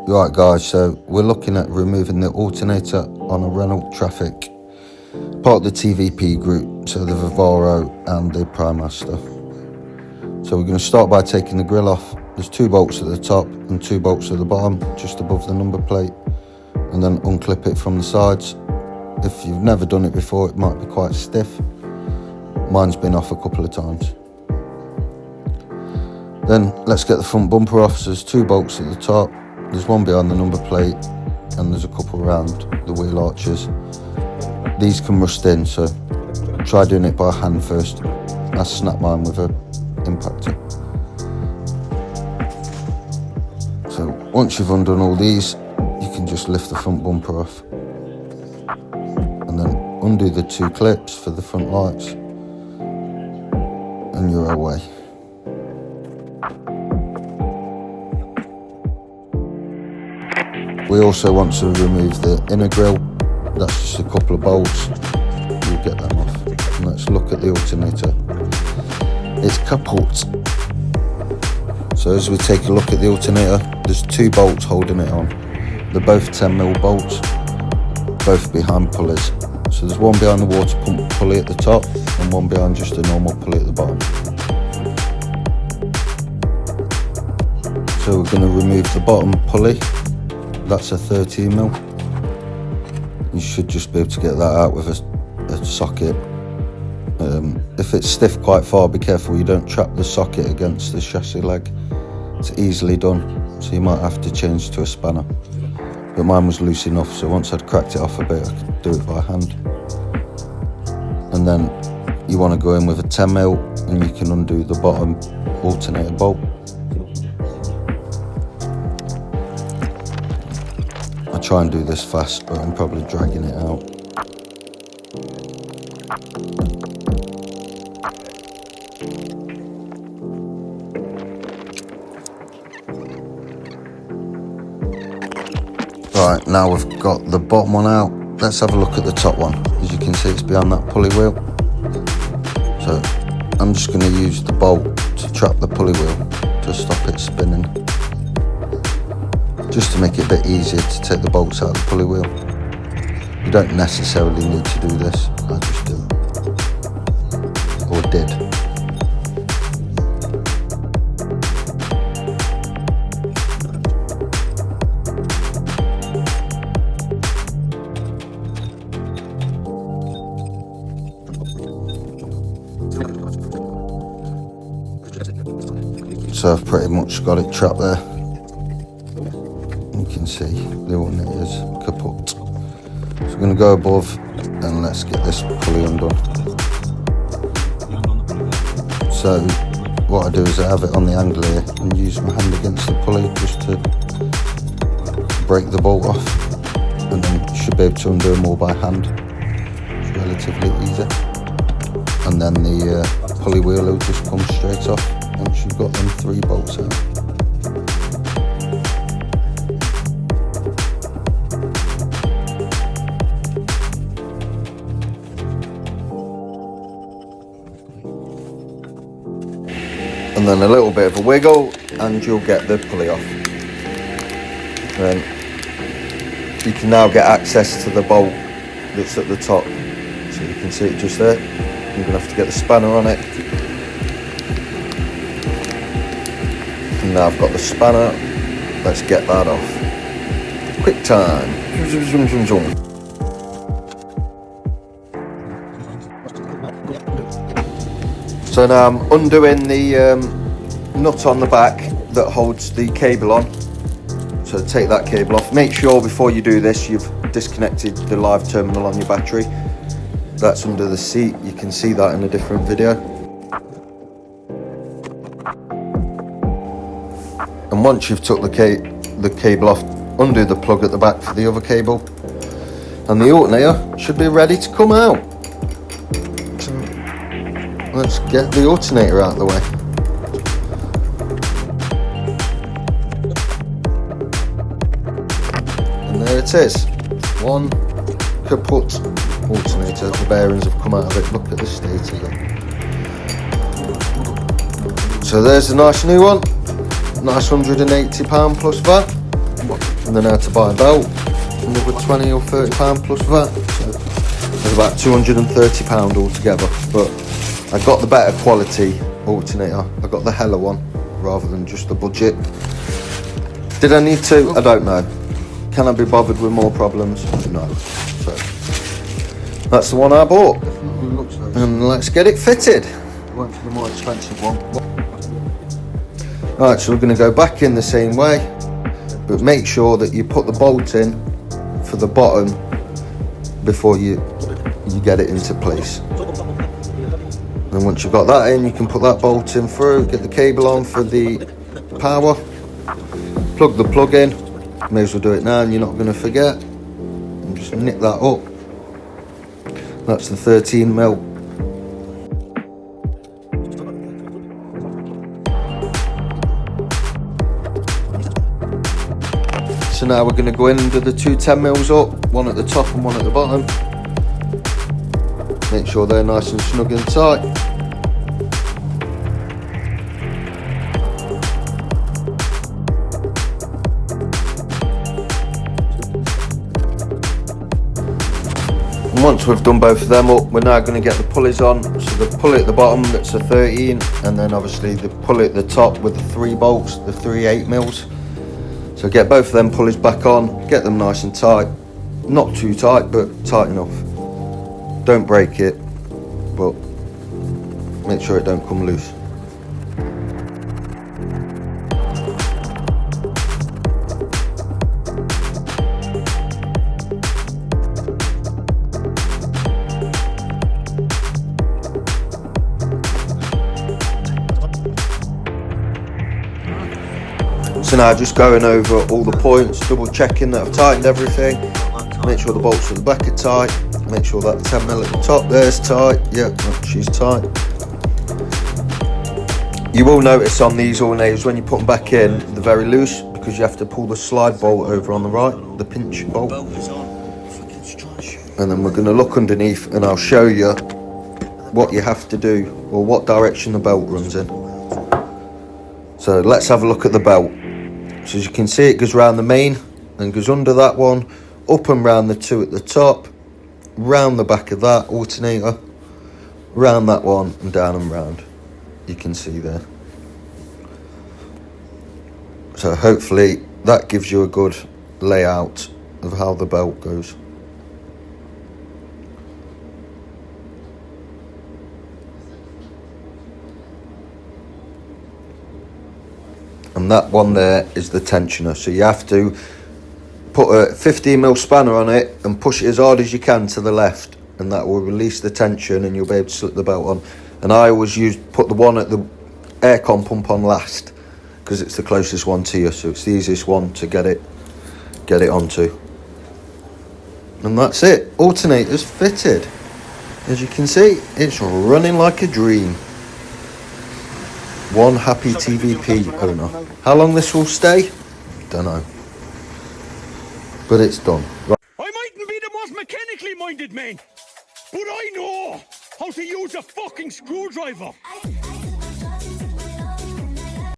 Right guys, so we're looking at removing the alternator on a Renault Traffic, part of the TVP group, so the Vivaro and the PrimeMaster. So we're going to start by taking the grille off. There's 2 bolts at the top and 2 bolts at the bottom, just above the number plate, and then unclip it from the sides. If you've never done it before, it might be quite stiff. Mine's been off a couple of times. Then let's get the front bumper off. So there's 2 bolts at the top. There's 1 behind the number plate and there's a couple around the wheel arches. These can rust in, so try doing it by hand first. I snap mine with an impactor. So once you've undone all these, you can just lift the front bumper off and then undo the 2 clips for the front lights and you're away. We also want to remove the inner grille. That's just a couple of bolts. We'll get them off. And let's look at the alternator. It's kaput. So as we take a look at the alternator, there's 2 bolts holding it on. They're both 10mm bolts, both behind pulleys. So there's 1 behind the water pump pulley at the top and 1 behind just a normal pulley at the bottom. So we're going to remove the bottom pulley. That's a 13mm. You should just be able to get that out with a socket. If it's stiff quite far, be careful you don't trap the socket against the chassis leg. It's easily done, so you might have to change to a spanner. But mine was loose enough, so once I'd cracked it off a bit, I could do it by hand. And then you want to go in with a 10mm and you can undo the bottom alternator bolt. I try and do this fast, but I'm probably dragging it out. Right, now we've got the bottom one out. Let's have a look at the top one. As you can see, it's behind that pulley wheel. So I'm just going to use the bolt to trap the pulley wheel to stop it spinning. Just to make it a bit easier to take the bolts out of the pulley wheel. You don't necessarily need to do this, I just do. Or did. So I've pretty much got it trapped there. You can see the alternator is kaput. So we're going to go above and let's get this pulley undone. So what I do is I have it on the angle here and use my hand against the pulley just to break the bolt off, and then you should be able to undo them all by hand. It's relatively easy. And then the pulley wheel will just come straight off once you've got them 3 bolts out. And then a little bit of a wiggle and you'll get the pulley off. Then you can now get access to the bolt that's at the top. So you can see it just there. You're going to have to get the spanner on it. And now I've got the spanner. Let's get that off. Quick time. So now I'm undoing the nut on the back that holds the cable on. So take that cable off. Make sure before you do this you've disconnected the live terminal on your battery. That's under the seat. You can see that in a different video. And once you've took the cable off, undo the plug at the back for the other cable. And the alternator should be ready to come out. Let's get the alternator out of the way. And there it is. 1 kaput alternator. The bearings have come out of it. Look at the state of it. So there's a nice new one. Nice £180 plus VAT. and then I had to buy a belt, another £20 or £30 plus that, so it was about £230 altogether. But I got the better quality alternator. I got the Hella one rather than just the budget. Did I need to? I don't know. Can I be bothered with more problems? No. So that's the one I bought, and let's get it fitted. Went for the more expensive one. Right, so we're going to go back in the same way, but make sure that you put the bolt in for the bottom before you get it into place. And once you've got that in, you can put that bolt in through, get the cable on for the power, plug the plug in. May as well do it now, and you're not going to forget. And just nip that up. That's the 13mm. So now we're going to go in under the two 10mm up, one at the top and one at the bottom. Make sure they're nice and snug and tight. And once we've done both of them up, we're now going to get the pulleys on. So the pulley at the bottom, that's a 13, and then obviously the pulley at the top with the 3 bolts, the 3 8mm. So get both of them pulleys back on, get them nice and tight. Not too tight, but tight enough. Don't break it, but make sure it don't come loose. So now just going over all the points, double checking that I've tightened everything, make sure the bolts at the back are tight, make sure that 10mm at the top there's tight, yep, she's tight. You will notice on these alternators when you put them back in, they're very loose because you have to pull the slide bolt over on the right, the pinch bolt. And then we're going to look underneath and I'll show you what you have to do or what direction the belt runs in. So let's have a look at the belt. So as you can see, it goes round the main and goes under that one, up and round the two at the top, round the back of that alternator, round that one and down and round. You can see there. So hopefully that gives you a good layout of how the belt goes. And that one there is the tensioner, so you have to put a 15mm spanner on it and push it as hard as you can to the left, and that will release the tension and you'll be able to slip the belt on. And I always put the one at the aircon pump on last because it's the closest one to you, so it's the easiest one to get it onto. And that's it, alternator's fitted. As you can see, it's running like a dream. One happy TVP owner. How long this will stay? Don't know. But it's done. Right. I mightn't be the most mechanically minded man, but I know how to use a fucking screwdriver.